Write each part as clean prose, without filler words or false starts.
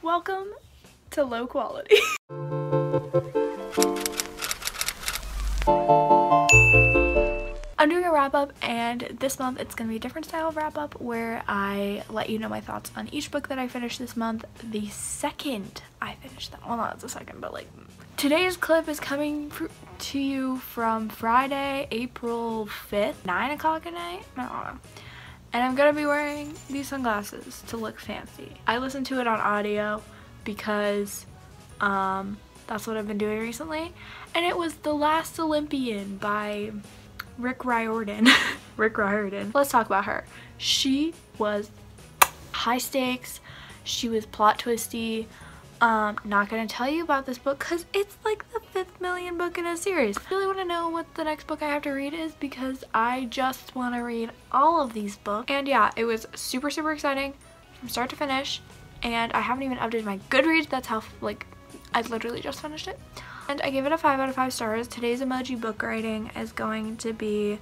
Welcome to low quality. I'm doing a wrap up, and this month it's going to be a different style of wrap up where I let you know my thoughts on each book that I finished this month. The second I finished them, well, not the second, but like today's clip is coming to you from Friday, April 5th, 9 o'clock at night. I don't know. And I'm gonna be wearing these sunglasses to look fancy. I listened to it on audio because that's what I've been doing recently, and it was The Last Olympian by Rick Riordan. Rick Riordan. Let's talk about her. She was high stakes. She was plot twisty. Not gonna tell you about this book because it's like the 5th million book in a series. I really want to know what the next book I have to read is because I just want to read all of these books. And yeah, it was super exciting from start to finish, and I haven't even updated my Goodreads. That's how, like, I literally just finished it. And I gave it a 5 out of 5 stars. Today's emoji book rating is going to be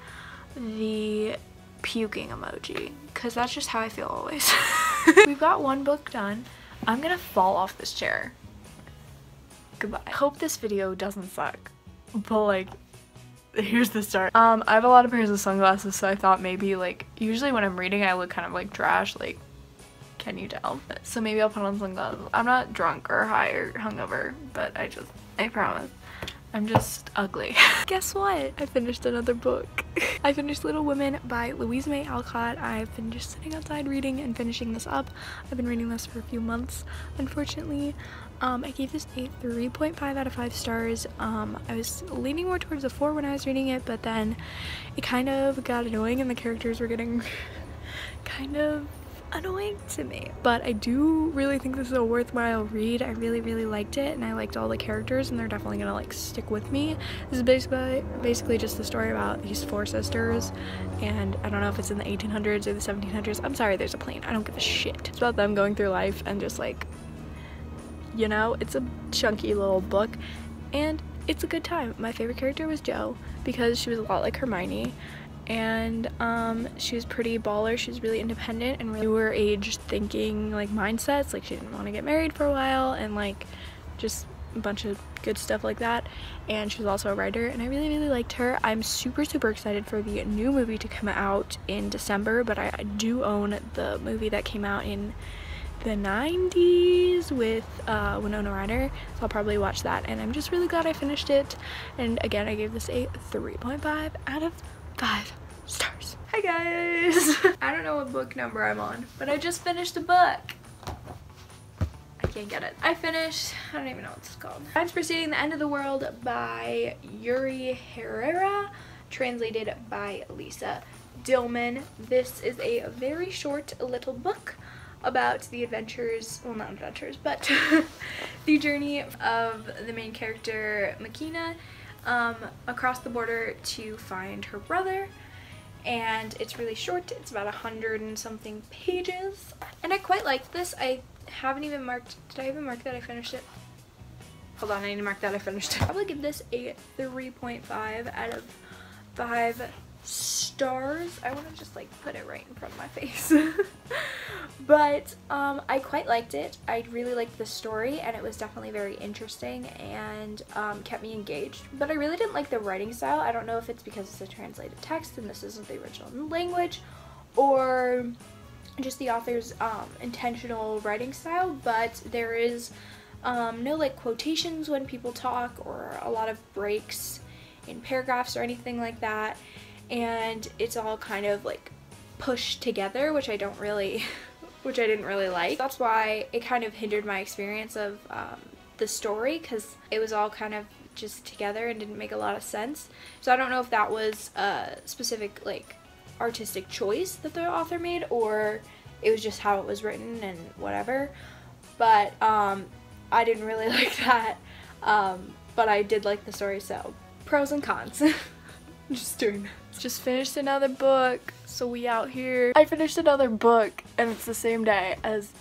the puking emoji because that's just how I feel always. We've got one book done. I'm gonna fall off this chair. Goodbye. I hope this video doesn't suck, but like, here's the start. I have a lot of pairs of sunglasses, so I thought maybe, like, usually when I'm reading I look kind of like trash, like, can you tell? So maybe I'll put on sunglasses. I'm not drunk or high or hungover, but I promise, I'm just ugly. Guess what? I finished another book. I finished Little Women by Louise May Alcott. I've been just sitting outside reading and finishing this up. I've been reading this for a few months, unfortunately. I gave this a 3.5 out of 5 stars. I was leaning more towards a 4 when I was reading it, but then it kind of got annoying and the characters were getting kind of annoying to me. But I do really think this is a worthwhile read. I really liked it, and I liked all the characters, and they're definitely gonna like stick with me. This is basically just the story about these 4 sisters, and I don't know if it's in the 1800s or the 1700s. I'm sorry, there's a plane. I don't give a shit. It's about them going through life and just like, you know, it's a chunky little book and it's a good time. My favorite character was Jo because she was a lot like Hermione, and she was pretty baller. She was really independent and really newer age thinking, like, mindsets. Like, she didn't want to get married for a while, and like just a bunch of good stuff like that. And she was also a writer, and I really liked her. I'm super excited for the new movie to come out in December, but I do own the movie that came out in the 90s with Winona Ryder, so I'll probably watch that, and I'm just really glad I finished it. And again, I gave this a 3.5 out of 5 stars. Hi guys! I don't know what book number I'm on, but I just finished a book. I can't get it. I don't even know what it's called. Times Preceding the End of the World by Yuri Herrera, translated by Lisa Dillman. This is a very short little book about the adventures, well, not adventures, but the journey of the main character, Makina, across the border to find her brother. And it's really short. It's about 100 and something pages, and I quite liked this. I haven't even marked, did I even mark that I finished it? Hold on, I need to mark that I finished it. I'll probably give this a 3.5 out of 5 stars. I want to just like put it right in front of my face. But I quite liked it. I really liked the story, and it was definitely very interesting and kept me engaged. But I really didn't like the writing style. I don't know if it's because it's a translated text and this isn't the original language, or just the author's intentional writing style, but there is no like quotations when people talk, or a lot of breaks in paragraphs or anything like that, and it's all kind of like pushed together, which I didn't really like. That's why it kind of hindered my experience of the story, because it was all kind of just together and didn't make a lot of sense. So I don't know if that was a specific like artistic choice that the author made, or it was just how it was written and whatever. But I didn't really like that, but I did like the story, so pros and cons. Just finished another book, so we out here. I finished another book, and it's the same day as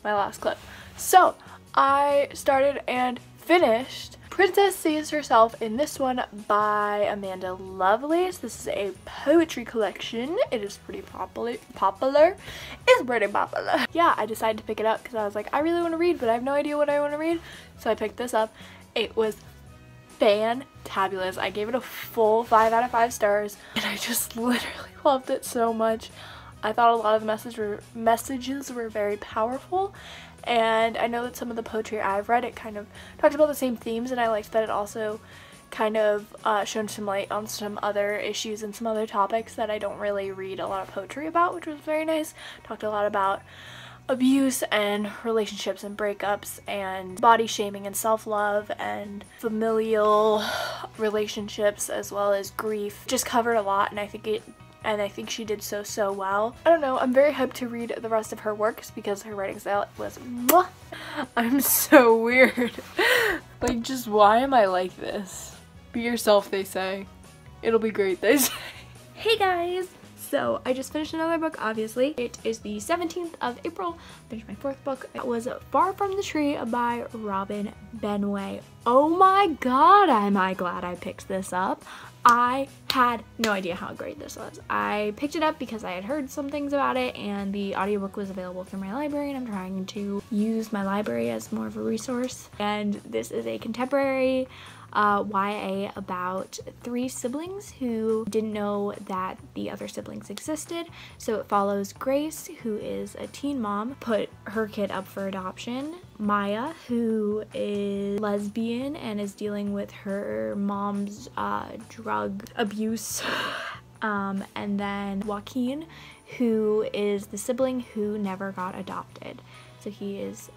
my last clip. So I started and finished Princess Sees Herself in this one by Amanda Lovelace. This is a poetry collection. It is pretty popular. It's pretty popular. Yeah, I decided to pick it up because I was like, I really want to read, but I have no idea what I want to read. So I picked this up. It was fantabulous. I gave it a full 5 out of 5 stars, and I just literally loved it so much. I thought a lot of the messages were very powerful, and I know that some of the poetry I've read, it kind of talked about the same themes, and I liked that it also kind of shone some light on some other issues and some other topics that I don't really read a lot of poetry about, which was very nice. Talked a lot about abuse and relationships and breakups and body shaming and self-love and familial relationships as well as grief. Just covered a lot, and I think she did so well. I don't know, I'm very hyped to read the rest of her works because her writing style was mwah. I'm so weird. Like, just why am I like this? Be yourself, they say. It'll be great, they say. Hey guys! So I just finished another book, obviously. It is the 17th of April. Finished my 4th book. It was Far From the Tree by Robin Benway. Oh my god, am I glad I picked this up. I had no idea how great this was. I picked it up because I had heard some things about it, and the audiobook was available through my library, and I'm trying to use my library as more of a resource. And this is a contemporary YA about 3 siblings who didn't know that the other siblings existed. So it follows Grace, who is a teen mom, put her kid up for adoption. Maya, who is lesbian and is dealing with her mom's drug abuse. And then Joaquin, who is the sibling who never got adopted. So he is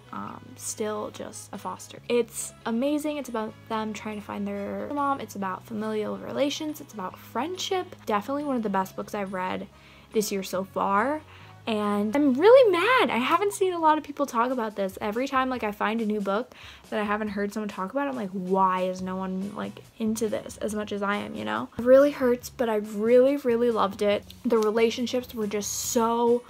still just a foster. It's amazing. It's about them trying to find their mom. It's about familial relations. It's about friendship. Definitely one of the best books I've read this year so far. And I'm really mad. I haven't seen a lot of people talk about this. Every time like I find a new book that I haven't heard someone talk about, I'm like, why is no one like into this as much as I am, you know? It really hurts, but I really loved it. The relationships were just so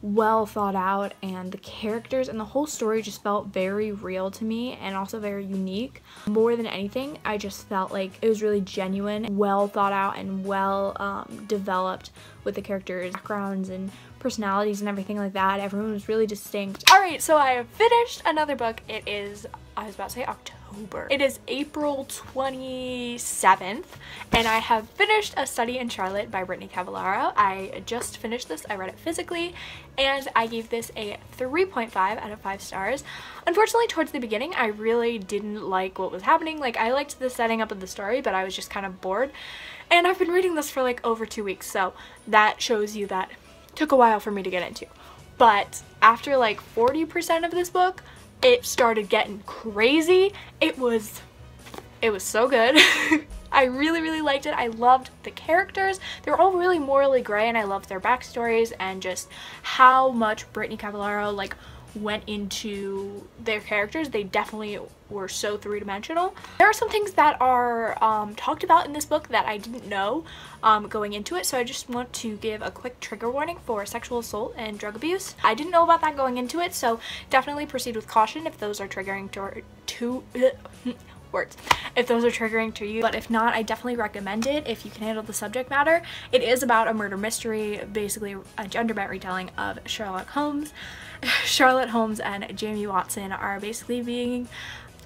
well thought out, and the characters and the whole story just felt very real to me and also very unique. More than anything, I just felt like it was really genuine, well thought out, and well developed with the characters' backgrounds and personalities and everything like that. Everyone was really distinct. Alright, so I have finished another book. It is, I was about to say October. It is April 27th, and I have finished A Study in Charlotte by Brittany Cavallaro. I just finished this. I read it physically, and I gave this a 3.5 out of 5 stars. Unfortunately, towards the beginning, I really didn't like what was happening. Like, I liked the setting up of the story, but I was just kind of bored. And I've been reading this for like over 2 weeks, so that shows you that it took a while for me to get into. But after like 40% of this book, it started getting crazy. It was so good. I really liked it. I loved the characters. They were all really morally gray, and I loved their backstories and just how much Brittany Cavallaro like went into their characters. They definitely were so three-dimensional. There are some things that are talked about in this book that I didn't know going into it, so I just want to give a quick trigger warning for sexual assault and drug abuse. I didn't know about that going into it, so definitely proceed with caution if those are triggering if those are triggering to you. But if not, I definitely recommend it if you can handle the subject matter. It is about a murder mystery, basically a gender-bent retelling of Sherlock Holmes. Charlotte Holmes and Jamie Watson are basically being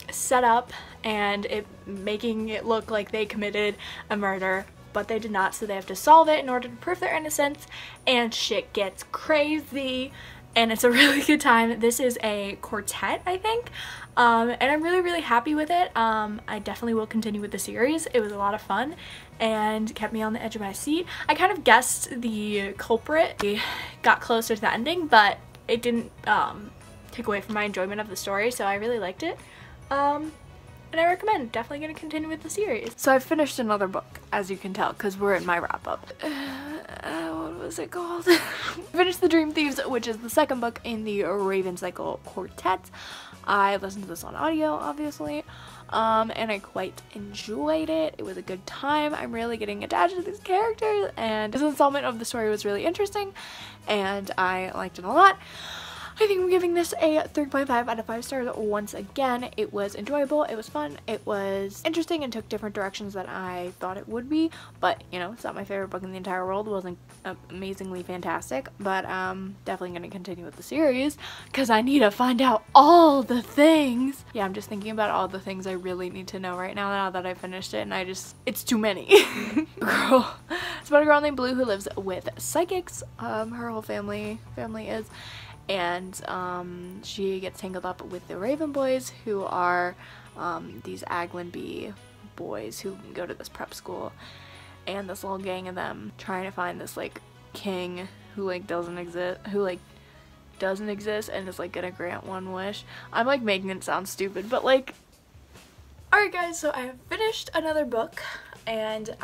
set up and making it look like they committed a murder, but they did not, so they have to solve it in order to prove their innocence, and shit gets crazy. And it's a really good time. This is a quartet, I think, and I'm really happy with it. I definitely will continue with the series. It was a lot of fun and kept me on the edge of my seat. I kind of guessed the culprit. We got closer to the ending, but it didn't take away from my enjoyment of the story, so I really liked it. And I recommend. Definitely going to continue with the series. So I've finished another book, as you can tell, because we're in my wrap-up. What was it called? I finished The Dream Thieves, which is the second book in the Raven Cycle Quartet. I listened to this on audio, obviously, and I quite enjoyed it. It was a good time. I'm really getting attached to these characters, and this installment of the story was really interesting, and I liked it a lot. I think I'm giving this a 3.5 out of 5 stars once again. It was enjoyable, it was fun, it was interesting, and took different directions than I thought it would be. But, you know, it's not my favorite book in the entire world. It wasn't amazingly fantastic, but definitely going to continue with the series because I need to find out all the things. Yeah, I'm just thinking about all the things I really need to know right now that I finished it, and it's too many. Girl. It's about a girl named Blue who lives with psychics. Her whole family is. And she gets tangled up with the Raven boys, who are these Aglenby boys who go to this prep school, and this little gang of them trying to find this like king who like doesn't exist and is like gonna grant one wish. I'm like making it sound stupid, but like, alright guys, so I have finished another book, and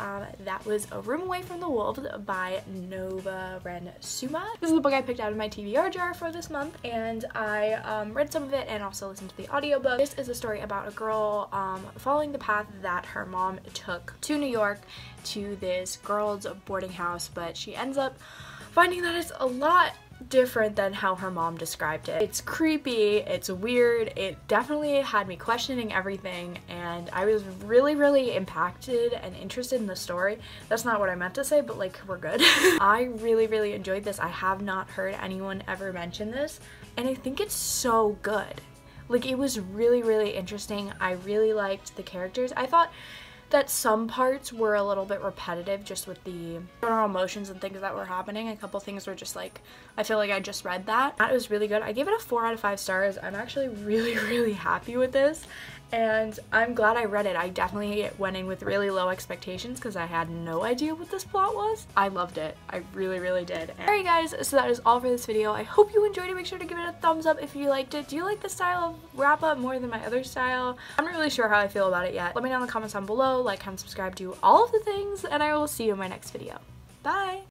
that was A Room Away from the Wolves by Nova Rensuma. This is the book I picked out of my TBR jar for this month, and I read some of it and also listened to the audiobook. This is a story about a girl following the path that her mom took to New York to this girls' boarding house, but she ends up finding that it's a lot different than how her mom described it. It's creepy, it's weird, it definitely had me questioning everything, and I was really impacted and interested in the story. That's not what I meant to say, but like, we're good. I really enjoyed this. I have not heard anyone ever mention this, and I think it's so good. Like, it was really interesting. I really liked the characters. I thought that some parts were a little bit repetitive just with the general emotions and things that were happening. A couple things were just like, I feel like I just read that. That was really good. I gave it a 4 out of 5 stars. I'm actually really happy with this, and I'm glad I read it. I definitely went in with really low expectations because I had no idea what this plot was. I loved it. I really did. Alright guys, so that is all for this video. I hope you enjoyed it. Make sure to give it a thumbs up if you liked it. Do you like the style of wrap up more than my other style? I'm not really sure how I feel about it yet. Let me know in the comments down below. Like, comment, subscribe, do all of the things, and I will see you in my next video. Bye!